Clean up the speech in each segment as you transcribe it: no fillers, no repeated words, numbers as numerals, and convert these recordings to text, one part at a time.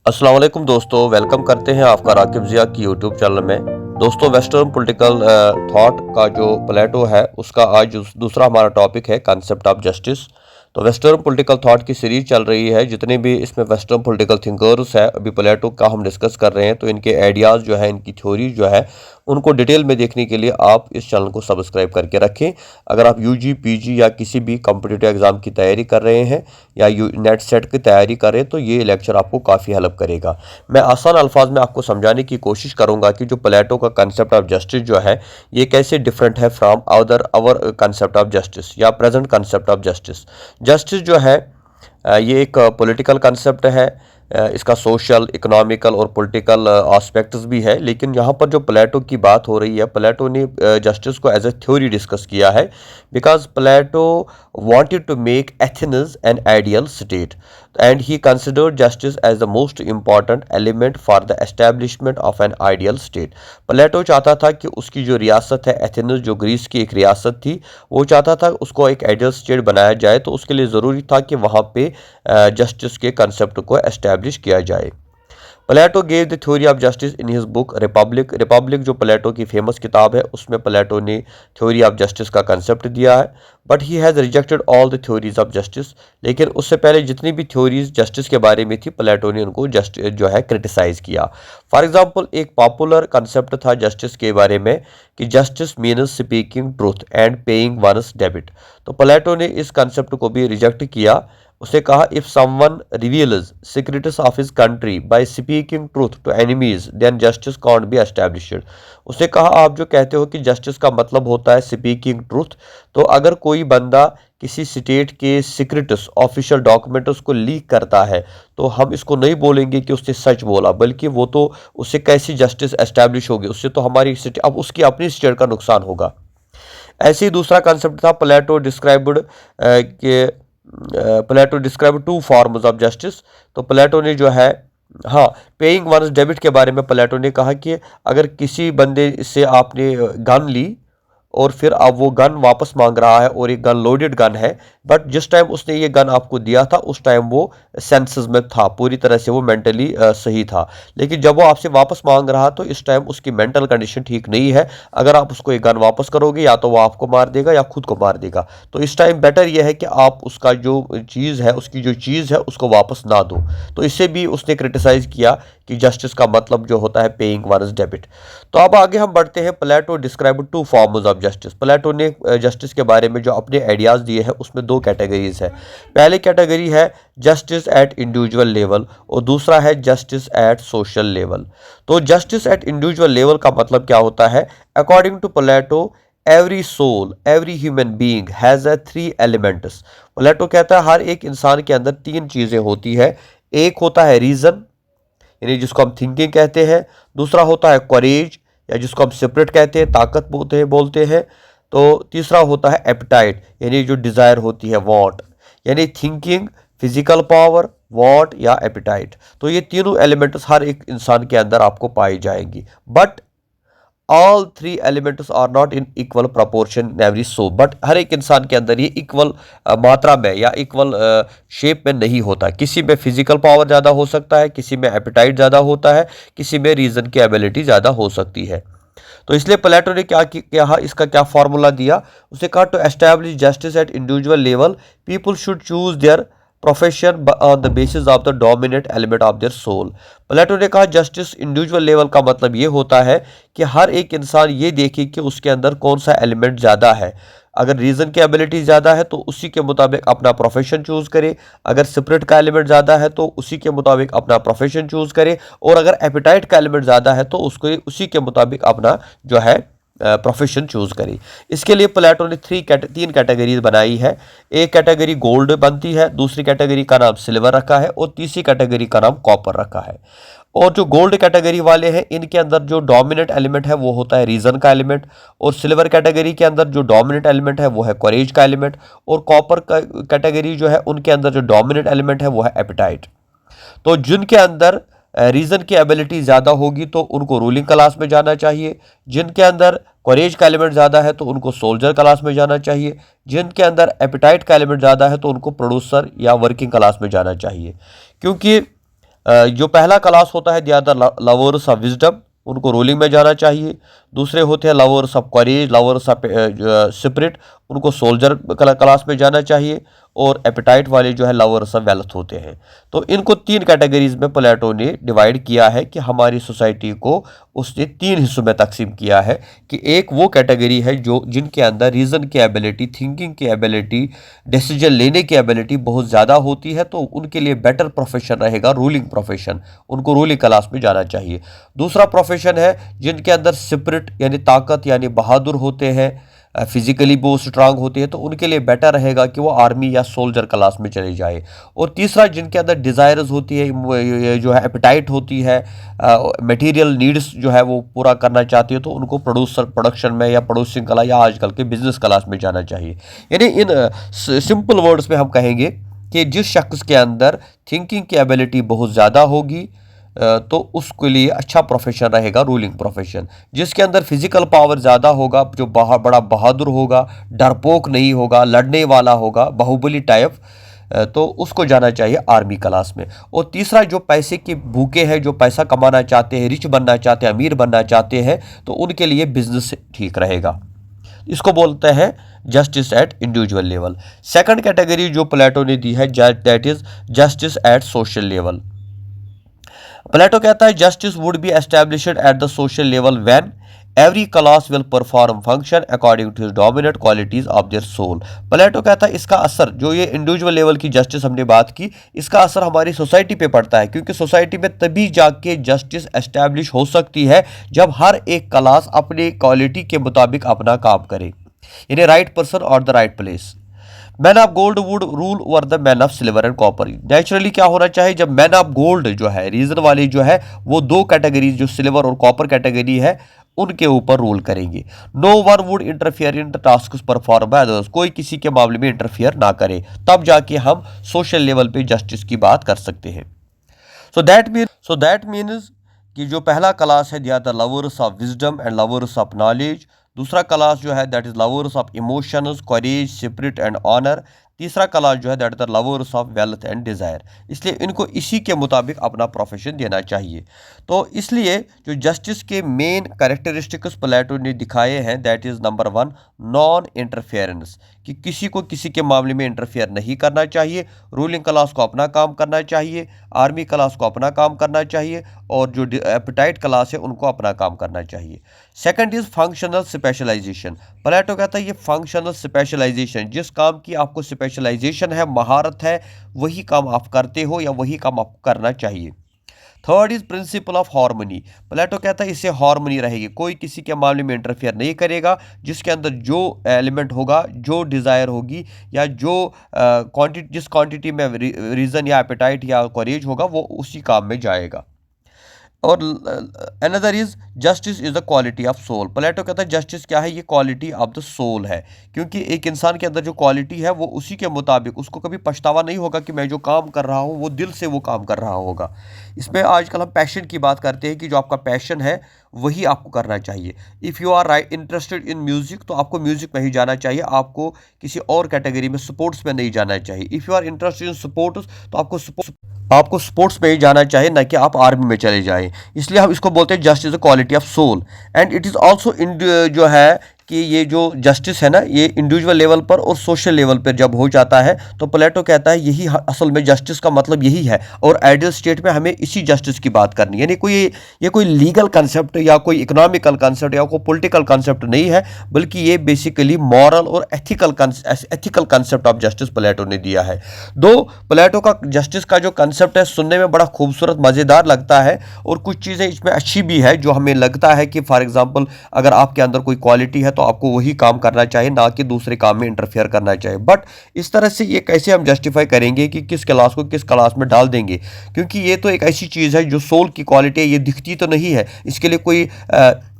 अस्सलाम वालेकुम दोस्तों, वेलकम करते हैं आपका राकिब ज़िया की यूट्यूब चैनल में। दोस्तों, वेस्टर्न पॉलिटिकल थॉट का जो प्लेटो है उसका आज दूसरा हमारा टॉपिक है कंसेप्ट ऑफ जस्टिस। तो वेस्टर्न पॉलिटिकल थॉट की सीरीज चल रही है। जितने भी इसमें वेस्टर्न पॉलिटिकल थिंकर्स है, अभी प्लेटो का हम डिस्कस कर रहे हैं, तो इनके आइडियाज़ जो है, इनकी थ्योरी जो है, उनको डिटेल में देखने के लिए आप इस चैनल को सब्सक्राइब करके रखें। अगर आप यूजी पीजी या किसी भी कॉम्पिटिटिव एग्जाम की तैयारी कर रहे हैं या नेट सेट की तैयारी कर रहे हैं, तो ये लेक्चर आपको काफ़ी हेल्प करेगा। मैं आसान अल्फाज में आपको समझाने की कोशिश करूंगा कि जो प्लेटो का कंसेप्ट ऑफ जस्टिस जो है, ये कैसे डिफरेंट है from our concept of justice या present concept of justice. Justice जो है ये एक पॉलिटिकल कंसेप्ट है। इसका सोशल, इकोनॉमिकल और पॉलिटिकल एस्पेक्ट्स भी है। लेकिन यहाँ पर जो प्लेटो की बात हो रही है, प्लेटो ने जस्टिस को एज ए थ्योरी डिस्कस किया है, because Plato wanted to make Athens an ideal state, and he considered justice as the most important element for the establishment of an ideal state. प्लेटो चाहता था कि उसकी जो रियासत है एथेनस, जो ग्रीस की एक रियासत थी, वो चाहता था उसको एक आइडियल स्टेट बनाया जाए। तो उसके लिए ज़रूरी था कि वहाँ पे जस्टिस के कंसेप्ट को एस्टैब्लिश किया जाए। Plato gave the theory of justice in his book Republic. Republic जो प्लेटो की फेमस किताब है, उसमें प्लेटो ने थ्योरी ऑफ जस्टिस का कंसेप्ट दिया है। But he has rejected all the theories of justice. लेकिन उससे पहले जितनी भी थ्योरीज जस्टिस के बारे में थी, प्लेटो ने उनको जो है क्रिटिसाइज किया। फॉर एग्जाम्पल, एक पॉपुलर कंसेप्ट था जस्टिस के बारे में कि justice means speaking truth and paying one's debit. तो प्लेटो ने इस कंसेप्ट को भी रिजेक्ट किया। उसे कहा, if someone reveals secrets of his country by speaking truth to enemies, then justice can't be established. उसे कहा, आप जो कहते हो कि जस्टिस का मतलब होता है स्पीकिंग ट्रूथ, तो अगर कोई बंदा किसी स्टेट के सीक्रेट्स, ऑफिशियल डॉक्यूमेंट्स को लीक करता है, तो हम इसको नहीं बोलेंगे कि उसने सच बोला, बल्कि वो तो उससे कैसी जस्टिस एस्टैब्लिश होगी, उससे तो हमारी अब उसकी अपनी स्टेट का नुकसान होगा। ऐसे ही दूसरा कंसेप्ट था, Plato describe two forms of justice. तो प्लेटो ने जो है, हाँ, पेइंग वन्स डेबिट के बारे में प्लेटो ने कहा कि अगर किसी बंदे से आपने गन ली और फिर अब वो गन वापस मांग रहा है और एक गन लोडेड गन है, बट जिस टाइम उसने ये गन आपको दिया था उस टाइम वो सेंसेस में था, पूरी तरह से वो मेंटली सही था। लेकिन जब वो आपसे वापस मांग रहा तो इस टाइम उसकी मेंटल कंडीशन ठीक नहीं है। अगर आप उसको ये गन वापस करोगे, या तो वो आपको मार देगा या खुद को मार देगा। तो इस टाइम बेटर ये है कि आप उसका जो चीज़ है, उसकी जो चीज़ है, उसको वापस ना दो। तो इससे भी उसने क्रिटिसाइज किया कि जस्टिस का मतलब जो होता है पेइंग वन्स डेबिट। तो अब आगे हम बढ़ते हैं। Plato describe two forms of justice. Plato ने जस्टिस के बारे में जो अपने आइडियाज़ दिए हैं, उसमें दो कैटेगरीज है। पहली कैटेगरी है जस्टिस एट इंडिविजुअल लेवल और दूसरा है जस्टिस एट सोशल लेवल। तो जस्टिस एट इंडिविजुअल लेवल का मतलब क्या होता है? According to Plato, every soul, every human being has a three elements. Plato कहता है हर एक इंसान के अंदर तीन चीज़ें होती है। एक होता है रीज़न, यानी जिसको हम थिंकिंग कहते हैं। दूसरा होता है करेज, या जिसको हम स्पिरिट कहते हैं, ताकत बोलते हैं। तो तीसरा होता है एपिटाइट, यानी जो डिज़ायर होती है, वॉन्ट। यानी थिंकिंग, फिजिकल पावर, वॉन्ट या एपिटाइट। तो ये तीनों एलिमेंट्स हर एक इंसान के अंदर आपको पाई जाएंगी। But all three elements are not in equal proportion in every soul. But हर एक इंसान के अंदर ये इक्वल मात्रा में या इक्वल शेप में नहीं होता। किसी में फिजिकल पावर ज़्यादा हो सकता है, किसी में एपिटाइट ज़्यादा होता है, किसी में रीज़न की एबिलिटी ज़्यादा हो सकती है। तो इसलिए प्लेटो ने क्या कहा, इसका क्या फॉर्मूला दिया? उसे कहा, to establish justice at individual level, people should choose their profession on the basis of the dominant element of their soul. Plato ने कहा जस्टिस इंडिविजुअल लेवल का मतलब ये होता है कि हर एक इंसान ये देखे कि उसके अंदर कौन सा एलिमेंट ज़्यादा है। अगर रीज़न की एबिलिटी ज़्यादा है तो उसी के मुताबिक अपना प्रोफेशन चूज़ करे। अगर स्पिरिट का एलिमेंट ज़्यादा है तो उसी के मुताबिक अपना प्रोफेशन चूज़ करे। और अगर एपिटाइट का एलिमेंट ज़्यादा है तो उसको उसी के मुताबिक अपना जो है प्रोफेशन चूज़ करी। इसके लिए प्लेटो ने तीन कैटेगरीज बनाई है। एक कैटेगरी गोल्ड बनती है, दूसरी कैटेगरी का नाम सिल्वर रखा है और तीसरी कैटेगरी का नाम कॉपर रखा है। और जो गोल्ड कैटेगरी वाले हैं, इनके अंदर जो डोमिनेंट एलिमेंट है वो होता है रीज़न का एलिमेंट, और सिल्वर कैटेगरी के अंदर जो डोमिनेंट एलिमेंट है वो है करेज का एलिमेंट, और कॉपर कैटेगरी जो है उनके अंदर जो डोमिनेंट एलिमेंट है वो है एपिटाइट। तो जिनके अंदर रीज़न की एबिलिटी ज़्यादा होगी तो उनको रूलिंग क्लास में जाना चाहिए। जिनके अंदर करेज का एलिमेंट ज़्यादा है तो उनको सोल्जर क्लास में जाना चाहिए। जिनके अंदर एपिटाइट का एलिमेंट ज़्यादा है तो उनको प्रोड्यूसर या वर्किंग क्लास में जाना चाहिए। क्योंकि जो पहला क्लास होता है, they are the lovers of wisdom, उनको रूलिंग में जाना चाहिए। दूसरे होते हैं lovers of courage, lovers of spirit, उनको सोल्जर क्लास में जाना चाहिए। और एपेटाइट वाले जो है लवर्स ऑफ वेल्थ होते हैं। तो इनको 3 कैटेगरीज में प्लेटो ने डिवाइड किया है कि हमारी सोसाइटी को उसने 3 हिस्सों में तकसीम किया है कि एक वो कैटेगरी है जो जिनके अंदर रीज़न की एबिलिटी, थिंकिंग की एबिलिटी, डिसीजन लेने की एबिलिटी बहुत ज़्यादा होती है, तो उनके लिए बेटर प्रोफेशन रहेगा रूलिंग प्रोफेशन, उनको रूलिंग क्लास में जाना चाहिए। दूसरा प्रोफेशन है जिनके अंदर स्पिरिट यानी ताकत यानी बहादुर होते हैं, फिजिकली वो स्ट्रांग होते हैं, तो उनके लिए बेटर रहेगा कि वो आर्मी या सोल्जर क्लास में चले जाए। और तीसरा जिनके अंदर डिज़ायर्स होती है, जो है एपेटाइट होती है, मटेरियल नीड्स जो है वो पूरा करना चाहती है, तो उनको प्रोडक्शन में या प्रोड्यूसिंग क्लास या आजकल के बिजनेस क्लास में जाना चाहिए। यानी इन सिंपल वर्ड्स में हम कहेंगे कि जिस शख्स के अंदर थिंकिंग की एबिलिटी बहुत ज़्यादा होगी तो उसके लिए अच्छा प्रोफेशन रहेगा रूलिंग प्रोफेशन। जिसके अंदर फिजिकल पावर ज़्यादा होगा, जो बड़ा बहादुर होगा, डरपोक नहीं होगा, लड़ने वाला होगा, बाहुबली टाइप, तो उसको जाना चाहिए आर्मी क्लास में। और तीसरा जो पैसे के भूखे हैं, जो पैसा कमाना चाहते हैं, रिच बनना चाहते हैं, अमीर बनना चाहते हैं, तो उनके लिए बिजनेस ठीक रहेगा। इसको बोलते हैं justice at individual level. Second category जो प्लेटो ने दी है that is justice at social level. Plato कहता है justice would be established at the social level when every class will perform function according to his dominant qualities of their soul. Plato कहता है इसका असर, जो ये इंडिविजुअल लेवल की justice हमने बात की, इसका असर हमारी सोसाइटी पे पड़ता है, क्योंकि सोसाइटी में तभी जाके जस्टिस एस्टैब्लिश हो सकती है जब हर एक क्लास अपने क्वालिटी के मुताबिक अपना काम करे, यानी राइट पर्सन और the right place. Man of gold would rule over the man of silver and copper. Naturally क्या होना चाहिए, जब मैन ऑफ गोल्ड जो है, रीजन वाली जो है, वो 2 कैटेगरीज जो सिल्वर और कॉपर कैटेगरी है उनके ऊपर रूल करेंगे। No one would interfere in the task perform by others, कोई किसी के मामले में इंटरफियर ना करे, तब जाके हम सोशल लेवल पे जस्टिस की बात कर सकते हैं। सो दैट मीन्स कि जो पहला क्लास है, they are the lovers of wisdom and lovers of knowledge. दूसरा क्लास जो है that is lovers of emotions, courage, spirit and honour. तीसरा क्लास जो है that is the lovers of wealth and desire. इसलिए इनको इसी के मुताबिक अपना प्रोफेशन देना चाहिए। तो इसलिए जो जस्टिस के मेन कैरेक्टरिस्टिक्स प्लेटो ने दिखाए हैं, that is number 1 non interference, कि किसी को किसी के मामले में इंटरफेयर नहीं करना चाहिए। रूलिंग क्लास को अपना काम करना चाहिए, आर्मी क्लास को अपना काम करना चाहिए, और जो एपेटाइट क्लास है उनको अपना काम करना चाहिए। Second is functional specialization. Plato कहता है ये फंक्शनल स्पेशलाइजेशन, जिस काम की आपको स्पेशलाइजेशन है, महारत है, वही काम आप करते हो या वही काम आपको करना चाहिए। Third is principle of harmony. Plato कहता है इससे हार्मनी रहेगी, कोई किसी के मामले में इंटरफेयर नहीं करेगा। जिसके अंदर जो एलिमेंट होगा, जो डिज़ायर होगी, या जो क्वांटिटी, जिस क्वांटिटी में रीज़न या एपेटाइट या करेज होगा, वो उसी काम में जाएगा। और another is justice is the quality of soul. Plato कहता है जस्टिस क्या है, ये क्वालिटी ऑफ द सोल है, क्योंकि एक इंसान के अंदर जो क्वालिटी है वो उसी के मुताबिक, उसको कभी पछतावा नहीं होगा कि मैं जो काम कर रहा हूँ वो दिल से वो काम कर रहा होगा। इसमें आजकल हम पैशन की बात करते हैं कि जो आपका पैशन है वही आपको करना चाहिए। If you are interested in music, तो आपको म्यूज़िक में ही जाना चाहिए, आपको किसी और कैटेगरी में स्पोर्ट्स में नहीं जाना चाहिए। If you are interested in sports, तो आपको स्पोर्ट्स में ही जाना चाहिए, ना कि आप आर्मी में चले जाएं। इसलिए हम इसको बोलते हैं just is the quality of soul. And it is also जो है कि ये जो जस्टिस है ना, ये इंडिविजुअल लेवल पर और सोशल लेवल पर जब हो जाता है, तो प्लेटो कहता है यही असल में जस्टिस का मतलब यही है। और आइडियल स्टेट में हमें इसी जस्टिस की बात करनी है, यानी ये कोई लीगल कंसेप्ट या कोई इकोनॉमिकल कंसेप्ट या कोई पॉलिटिकल कंसेप्ट नहीं है, बल्कि ये बेसिकली मॉरल और ethical concept of justice Plato ने दिया है। दो प्लेटो का जस्टिस का जो कंसेप्ट है सुनने में बड़ा खूबसूरत मज़ेदार लगता है, और कुछ चीज़ें इसमें अच्छी भी है, जो हमें लगता है कि फॉर एग्जाम्पल अगर आपके अंदर कोई क्वालिटी है तो आपको वही काम करना चाहिए, ना कि दूसरे काम में इंटरफेयर करना चाहिए। बट इस तरह से ये कैसे हम जस्टिफाई करेंगे कि किस क्लास को किस क्लास में डाल देंगे, क्योंकि ये तो एक ऐसी चीज़ है जो सोल की क्वालिटी है, ये दिखती तो नहीं है। इसके लिए कोई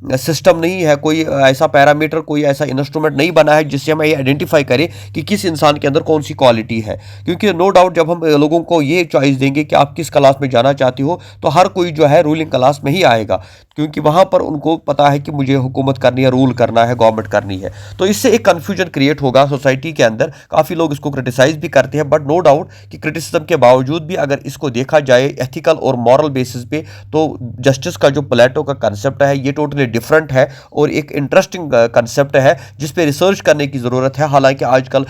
सिस्टम नहीं है, कोई ऐसा पैरामीटर, कोई ऐसा इंस्ट्रूमेंट नहीं बना है जिससे हम ये आइडेंटिफाई करें कि किस इंसान के अंदर कौन सी क्वालिटी है। क्योंकि नो डाउट जब हम लोगों को ये चॉइस देंगे कि आप किस क्लास में जाना चाहते हो, तो हर कोई जो है रूलिंग क्लास में ही आएगा, क्योंकि वहाँ पर उनको पता है कि मुझे हुकूमत करनी है, रूल करना है, गवर्नमेंट करनी है। तो इससे एक कन्फ्यूजन क्रिएट होगा सोसाइटी के अंदर। काफ़ी लोग इसको क्रिटिसाइज भी करते हैं, बट नो डाउट कि क्रिटिसिज्म के बावजूद भी अगर इसको देखा जाए एथिकल और मॉरल बेसिस पे, तो जस्टिस का जो प्लेटो का कंसेप्ट है ये टोटली डिफरेंट है और एक इंटरेस्टिंग कंसेप्ट है जिस पे रिसर्च करने की ज़रूरत है। हालांकि आजकल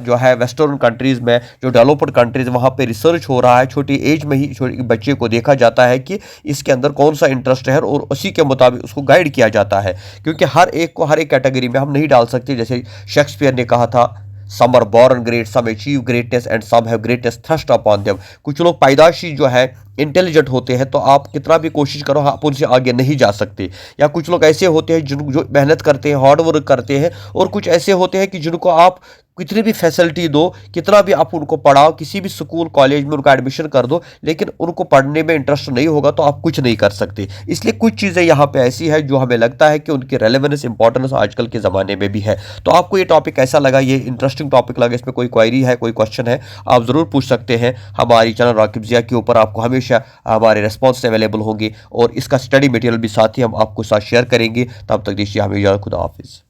जो है वेस्टर्न कंट्रीज़ में, जो डेवलप्ड कंट्रीज़, वहाँ पे रिसर्च हो रहा है, छोटी एज में ही छोटे बच्चे को देखा जाता है कि इसके अंदर कौन सा इंटरेस्ट है और उसी के मुताबिक उसको गाइड किया जाता है। क्योंकि हर एक को हर एक कैटेगरी में हम नहीं डाल सकते। जैसे शेक्सपियर ने कहा था, some are born great, some achieve greatness and some have greatest thrust upon them. कुछ लोग पैदाशी जो है इंटेलिजेंट होते हैं, तो आप कितना भी कोशिश करो आप उनसे आगे नहीं जा सकते। या कुछ लोग ऐसे होते हैं जो मेहनत करते हैं, हार्ड वर्क करते हैं, और कुछ ऐसे होते हैं कि जिनको आप कितनी भी फैसिलिटी दो, कितना भी आप उनको पढ़ाओ, किसी भी स्कूल कॉलेज में उनका एडमिशन कर दो, लेकिन उनको पढ़ने में इंटरेस्ट नहीं होगा तो आप कुछ नहीं कर सकते। इसलिए कुछ चीज़ें यहाँ पे ऐसी है जो हमें लगता है कि उनकी रेलेवेंस, इंपॉर्टेंस आजकल के ज़माने में भी है। तो आपको ये टॉपिक कैसा लगा? ये इंटरेस्टिंग टॉपिक लगा? इसमें कोई क्वेरी है, कोई क्वेश्चन है, आप ज़रूर पूछ सकते हैं। हमारी चैनल राकिब ज़िया के ऊपर आपको हमेशा हमारे रिस्पॉन्स अवेलेबल होंगे और इसका स्टडी मटेरियल भी साथ ही हम आपको साथ शेयर करेंगे। तब तक दीजिए हमें इजाज़त। खुदा हाफिज़।